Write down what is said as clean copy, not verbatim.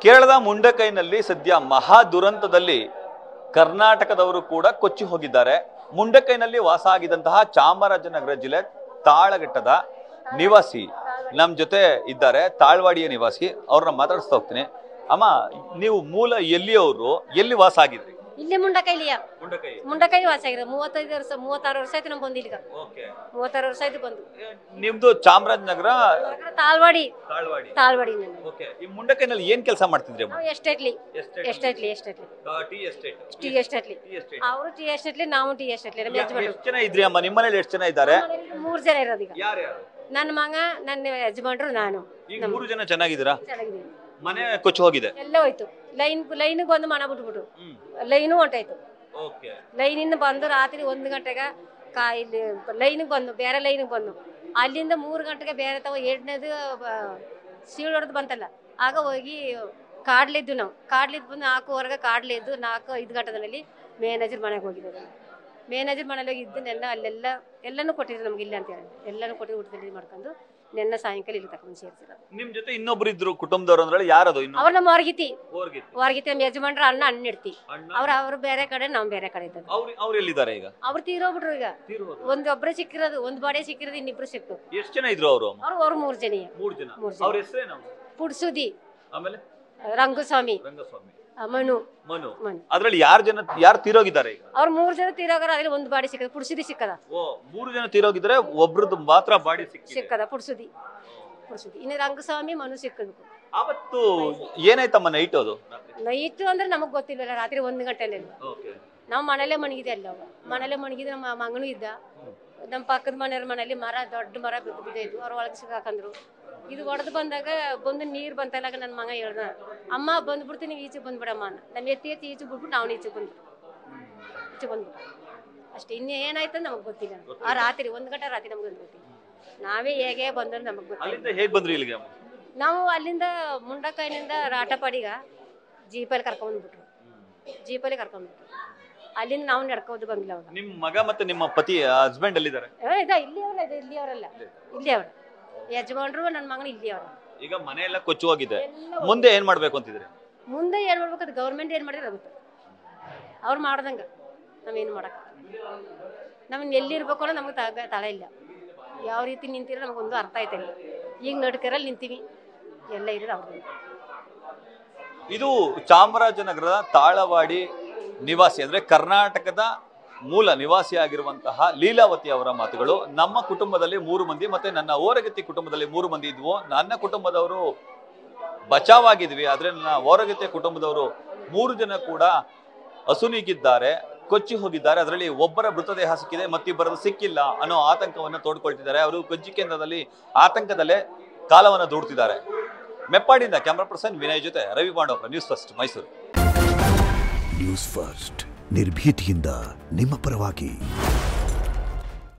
ಕೇರಳದ ಮುಂಡಕೈನಲ್ಲಿ ಸದ್ಯ ಮಹಾ ದುರಂತದಲ್ಲಿ ಕರ್ನಾಟಕದವರು ಕೂಡ ಕೊಚ್ಚಿ ಹೋಗಿದ್ದಾರೆ. ಮುಂಡಕೈನಲ್ಲಿ ವಾಸ ಆಗಿದ್ದಂತಹ ಚಾಮರಾಜನಗರ ಜಿಲ್ಲೆ ತಾಳಘಟ್ಟದ ನಿವಾಸಿ ನಮ್ಮ ಜೊತೆ ಇದ್ದಾರೆ. ತಾಳ್ವಾಡಿಯ ನಿವಾಸಿ, ಅವ್ರನ್ನ ಮಾತಾಡಿಸ್ತಾ ಹೋಗ್ತೀನಿ. ಅಮ್ಮ, ನೀವು ಮೂಲ ಎಲ್ಲಿಯವರು, ಎಲ್ಲಿ ವಾಸ ಆಗಿದ್ರಿ? ಇಲ್ಲಿ ಮುಂಡಕೈಲಿಯ ಮುಂಡಕೈ ವಾಸ ಆಗಿರೋದು 35 ವರ್ಷ 36 ವರ್ಷ ಆಯ್ತು ನಮ್ಗೆ ಬಂದಿಲ್ಲ. 36 ವರ್ಷ ಆಯ್ತು ಬಂದು. ನಿಮ್ದು ಚಾಮರಾಜನಗರ ತಾಳ್ವಾಡಿ. ಈ ಮುಂಡಕೈನಲ್ಲಿ ಏನ್ ಕೆಲಸ ಮಾಡ್ತಿದ್ರಿ? ಎಸ್ಟೇಟ್ಲಿ ಅವರು ಟಿ ಎಸ್ಟೇಟ್ಲಿ, ನಾವು ಟಿ ಎಸ್ಟೇಟ್ಲಿ. ಎಷ್ಟು ಜನ ಇದ್ರಿ ಅಮ್ಮ? ನಿಮ್ಮ ಮನೇಲಿ ಎಷ್ಟು ಜನ ಇದ್ದಾರೆ? 3 ಜನ ಇರೋದು ಈಗ. ನನ್ನ ಮಗ, ನನ್ನ ಯಜಮಾನ್ರು, ನಾನು. ಈಗ 3 ಜನ ಚೆನ್ನಾಗಿದ್ದೀರಾ? ಮನೆ ಕೊಚ್ಚಿ ಹೋಗಿದೆ, ಎಲ್ಲ ಹೋಯ್ತು. ಲೈನ್ ಬಂದು ಮನ ಬಿಟ್ಬಿಟ್ಟು ಲೈನು ಹೊಂಟಾಯ್ತು. ಲೈನಿಂದ ಬಂದು ರಾತ್ರಿ 1 ಗಂಟೆಗೆ ಇಲ್ಲಿ ಲೈನಿಗೆ ಬಂದು, ಬೇರೆ ಲೈನಿಗೆ ಬಂದು, ಅಲ್ಲಿಂದ 3 ಗಂಟೆಗೆ ಬೇರೆ ತಗೋ 2ನೇದು ಸೀಳ್ ಹೊಡೆದು ಬಂತಲ್ಲ, ಆಗ ಹೋಗಿ ಕಾಡ್ಲಿದ್ದು ನಾವು. ಕಾಡ್ಲಿದ್ದು ಬಂದು 4 ಕಾಡ್ಲಿದ್ದು 4-5 ಗಂಟೆದಲ್ಲಿ ಮ್ಯಾನೇಜರ್ ಮನೆಗೆ ಹೋಗಿದ್ದೇವೆ. ಮ್ಯಾನೇಜರ್ ಮನೇಲಿ ಹೋಗಿ ಇದ್ದನ್ನೆಲ್ಲ ಅಲ್ಲೆಲ್ಲ ಎಲ್ಲನೂ ಕೊಟ್ಟಿದ್ರು ನಮ್ಗೆ ಇಲ್ಲ ಅಂತ ಹೇಳಿ. ಎಲ್ಲನೂ ಕೊಟ್ಟು ಊಟದಲ್ಲಿ ಮಾಡ್ಕೊಂಡು ನೆನ್ನ ಸಾಯಂಕಾಲ ಇಲ್ಲಿ ತಕೊಂಡು ಸೇರಿಸಿರೋದು. ನಿಮ್ ಜೊತೆ ಇನ್ನೊಬ್ರು ಇದ್ರು ಕುಟುಂಬದವರು ಅಂದ್ರೆ ಯಾರದು? ಅವ್ರ ನಮ್ಮ ಹೊರಗಿತಿ ನಮ್ಮ ಯಜಮಾನ್ರ ಅಣ್ಣ ಇಡ್ತಿ. ಅವ್ರು ಬೇರೆ ಕಡೆ, ನಾವು ಬೇರೆ ಕಡೆ ಇದ್ದ. ಅವ್ರು ಎಲ್ಲಿದ್ದಾರೆ ಈಗ? ಅವ್ರು ತೀರೋಗ್ಬಿಟ್ರು ಈಗ. ಒಬ್ಬರೇ ಸಿಕ್ಕಿರೋದು, ಒಂದು ಬಾಡಿ ಸಿಕ್ಕಿರೋದು, ಇನ್ನಿಬ್ರು ಸಿಕ್ಕು. ಎಷ್ಟು ಜನ ಇದ್ರು ಅವರು? ಅವ್ರು 3 ಜನ. ಅವ್ರ ಹೆಸರೇನು? ಪುಡ್ಸುದಿ, ಆಮೇಲೆ ರಂಗಸ್ವಾಮಿ, ಮನು. ಅದ್ರಲ್ಲಿ ಯಾರು ತೀರೋಗಿದ್ದಾರೆ ಈಗ? ಅವ್ರ 3 ಜನ ತೀರೋಗಾರ. ಅದ್ರಲ್ಲಿ ಒಂದು ಬಾಡಿ ಸಿಕ್ಕದ, ಪುಡ್ಸುದಿ ಸಿಕ್ಕದ. 3 ಜನ ತೀರೋಗಿದ್ರೆ ಒಬ್ರದ್ದು ಮಾತ್ರ ಬಾಡಿ ಸಿಕ್ಕದ, ಪುಡ್ಸುದಿ. ಇನ್ನು ರಂಗಸ್ವಾಮಿ, ಮನು ಸಿಕ್ಕಬೇಕು. ಅವತ್ತು ಏನಾಯ್ತಮ್ಮ ನೈಟ್? ಅದು ನೈಟ್ ಅಂದ್ರೆ ನಮಗ್ ಗೊತ್ತಿಲ್ಲ. ರಾತ್ರಿ 1 ಗಂಟೆಯಲ್ಲಿ ನಾವು ಮನೇಲೆ ಮಣಗಿದೆ. ಅಲ್ಲ ಮನೇಲೆ ಮಣಗಿದೆ. ನಮ್ಮ ಮಗನೂ ಇದ್ದ. ನಮ್ಮ ಪಕ್ಕದ ಮನೆಯವ್ರ ಮನೇಲಿ ಮರ, ದೊಡ್ಡ ಮರ ಬಿದ್ದು ಅವ್ರ ಒಳಗೆ ಸಿಕ್ಕಾಕಂದ್ರು. ಇದು ಒಡೆದು ಬಂದಾಗ ಬಂದು ನೀರು ಬಂತಲ್ಲ, ನನ್ನ ಮಗ ಹೇಳ್ದ, ಅಮ್ಮ ಬಂದ್ಬಿಡ್ತೀನಿ, ನೀವು ಈಚೆಗೆ ಬಂದ್ಬಿಡಮ್ಮ. ನಮ್ಮ ಎತ್ತಿ ಈಚೆಗೆ ಬಿಟ್ಬಿಟ್ಟು ನಾವು ಈಚೆಗೆ ಬಂದ್ಬಿಟ್ಟು ಅಷ್ಟೇ. ಇನ್ನು ಏನಾಯ್ತು ನಮಗ್ ಗೊತ್ತಿಲ್ಲ. ಆ ರಾತ್ರಿ 1 ಗಂಟೆ ರಾತ್ರಿ ನಮ್ಗೆ ಗೊತ್ತಿಲ್ಲ. ನಾವೇ ಹೇಗೆ ಬಂದ್ರೆ ನಮಗ್ ಗೊತ್ತಿಲ್ಲ. ಹೇಗೆ ಬಂದ್ರಿ ಇಲ್ಲಿಗೆ? ನಾವು ಅಲ್ಲಿಂದ ಮುಂಡಕೈನಿಂದ ರಾಟಪಾಡಿಗ ಜೀಪಲ್ಲಿ ಕರ್ಕೊಂಡ್ಬಿಟ್ರು. ಅಲ್ಲಿಂದ ನಾವು ನಡ್ಕೊಂಡು ಬಂದಿಲ್ಲ. ನಿಮ್ಮ ಮಗ ಮತ್ತೆ ನಿಮ್ಮ ಪತಿ ಹಸ್ಬೆಂಡ್ ಎಲ್ಲಿದ್ದಾರೆ? ಇಲ್ಲಿಯವರಲ್ಲ. ಯಜಮಾನ್ರು ನನ್ನ ಮಗನ ಇಲ್ಲಿಯವ್ರ. ಈಗ ಮನೆ ಎಲ್ಲ ಕೊಚ್ಚು ಹೋಗಿದೆ. ಮುಂದೆ ಏನ್ ಮಾಡ್ಬೇಕು ಅಂತಿದ್ರೆ? ಮುಂದೆ ಏನ್ ಮಾಡ್ಬೇಕು? ಅದು ಗೌರ್ಮೆಂಟ್ ಏನ್ ಮಾಡಿದ್ರೆ ಆಗುತ್ತೆ. ಅವ್ರು ಮಾಡ್ದಂಗ ನಾವೇನು ಮಾಡಕ್. ನಮ್ಮನ್ನ ಎಲ್ಲಿರ್ಬೇಕು ಅನ್ನೋ ನಮಗೆ ತಳ ಇಲ್ಲ. ಯಾವ ರೀತಿ ನಿಂತಿರೋ ನಮಗೊಂದು ಅರ್ಥ ಆಯ್ತಲ್ಲ. ಈಗ ನಡ್ಕರಲ್ಲಿ ನಿಂತೀವಿ, ಎಲ್ಲ ಇರೋದು ಅವ್ರಿಗೆ. ಇದು ಚಾಮರಾಜನಗರದ ತಾಳವಾಡಿ ನಿವಾಸಿ, ಅಂದ್ರೆ ಕರ್ನಾಟಕದ ಮೂಲ ನಿವಾಸಿಯಾಗಿರುವಂತಹ ಲೀಲಾವತಿ ಅವರ ಮಾತುಗಳು. ನಮ್ಮ ಕುಟುಂಬದಲ್ಲಿ 3 ಮಂದಿ, ಮತ್ತೆ ನನ್ನ ಓರಗತಿ ಕುಟುಂಬದಲ್ಲಿ 3 ಮಂದಿ ಇದ್ವು. ನನ್ನ ಕುಟುಂಬದವರು ಬಚಾವಾಗಿದ್ವಿ, ಆದ್ರೆ ನನ್ನ ಓರಗತಿಯ ಕುಟುಂಬದವರು 3 ಜನ ಕೂಡ ಅಸುನೀಗಿದ್ದಾರೆ, ಕೊಚ್ಚಿ ಹೋಗಿದ್ದಾರೆ. ಅದರಲ್ಲಿ ಒಬ್ಬರ ಮೃತದೇಹ ಸಿಕ್ಕಿದೆ, ಮತ್ತಿಬ್ಬರದು ಸಿಕ್ಕಿಲ್ಲ ಅನ್ನೋ ಆತಂಕವನ್ನು ತೋಡ್ಕೊಳ್ತಿದ್ದಾರೆ. ಅವರು ಕೊಚ್ಚಿ ಕೇಂದ್ರದಲ್ಲಿ ಆತಂಕದಲ್ಲೇ ಕಾಲವನ್ನು ದೂಡ್ತಿದ್ದಾರೆ. ಮೆಪ್ಪಾಡಿಯಿಂದ ಕ್ಯಾಮರಾ ಪರ್ಸನ್ ವಿನಯ್ ಜೊತೆ Ravi Pandavapura, news first Mysuru. News first ನಿರ್ಭೀತಿಯಿಂದ ನಿಮ್ಮ ಪರವಾಗಿ.